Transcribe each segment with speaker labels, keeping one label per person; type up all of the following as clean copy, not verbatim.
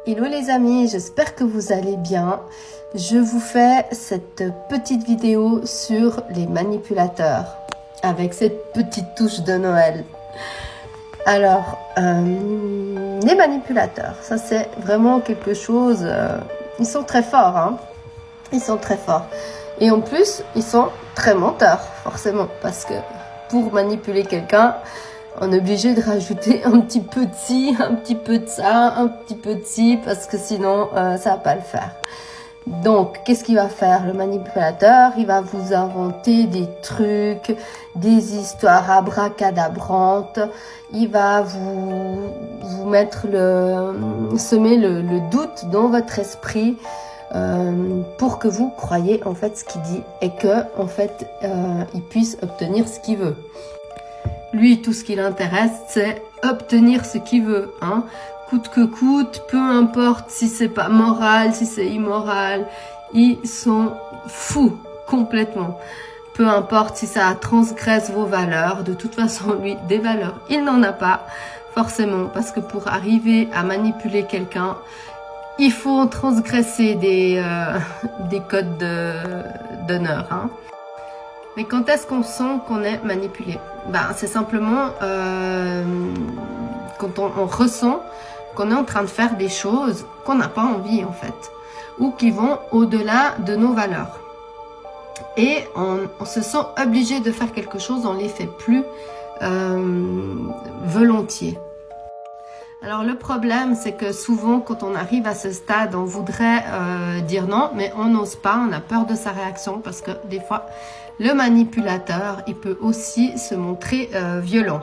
Speaker 1: Hello les amis, j'espère que vous allez bien. Je vous fais cette petite vidéo sur les manipulateurs avec cette petite touche de Noël. Alors, les manipulateurs, ça c'est vraiment quelque chose, ils sont très forts, hein. Ils sont très forts. Et en plus, ils sont très menteurs, forcément, parce que pour manipuler quelqu'un, on est obligé de rajouter un petit peu de ci, un petit peu de ça, un petit peu de ci, parce que sinon, ça va pas le faire. Donc, qu'est-ce qu'il va faire le manipulateur? Il va vous inventer des trucs, des histoires abracadabrantes. Il va vous mettre semer le doute dans votre esprit pour que vous croyez en fait ce qu'il dit et que en fait il puisse obtenir ce qu'il veut. Lui, tout ce qui l'intéresse, c'est obtenir ce qu'il veut, hein. Coûte que coûte, peu importe si c'est pas moral, si c'est immoral, ils sont fous, complètement. Peu importe si ça transgresse vos valeurs, de toute façon, lui, des valeurs, il n'en a pas, forcément, parce que pour arriver à manipuler quelqu'un, il faut transgresser des codes d'honneur, hein. Mais quand est-ce qu'on sent qu'on est manipulé? Ben, c'est simplement quand on ressent qu'on est en train de faire des choses qu'on n'a pas envie en fait, ou qui vont au-delà de nos valeurs. Et on se sent obligé de faire quelque chose, on les fait plus volontiers. Alors le problème, c'est que souvent quand on arrive à ce stade, on voudrait dire non, mais on n'ose pas, on a peur de sa réaction parce que des fois, le manipulateur, il peut aussi se montrer violent.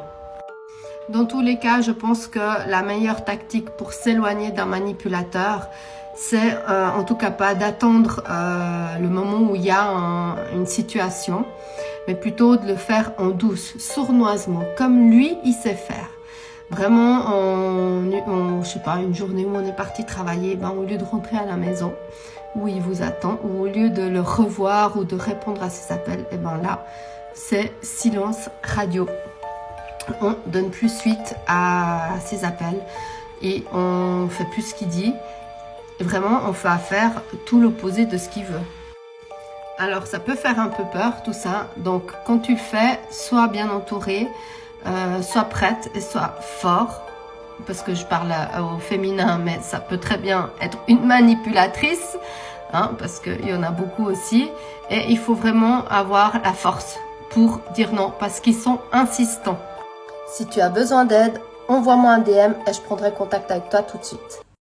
Speaker 1: Dans tous les cas, je pense que la meilleure tactique pour s'éloigner d'un manipulateur, c'est en tout cas pas d'attendre le moment où il y a une situation, mais plutôt de le faire en douce, sournoisement, comme lui, il sait faire. Vraiment, je sais pas, une journée où on est parti travailler, ben, au lieu de rentrer à la maison, où il vous attend, ou au lieu de le revoir ou de répondre à ses appels, et ben là, c'est silence radio. On donne plus suite à ses appels et on fait plus ce qu'il dit. Et vraiment, on fait faire tout l'opposé de ce qu'il veut. Alors, ça peut faire un peu peur, tout ça. Donc, quand tu le fais, sois bien entouré, sois prête et sois fort. Parce que je parle au féminin, mais ça peut très bien être une manipulatrice, hein, parce qu'il y en a beaucoup aussi. Et il faut vraiment avoir la force pour dire non, parce qu'ils sont insistants. Si tu as besoin d'aide, envoie-moi un DM et je prendrai contact avec toi tout de suite.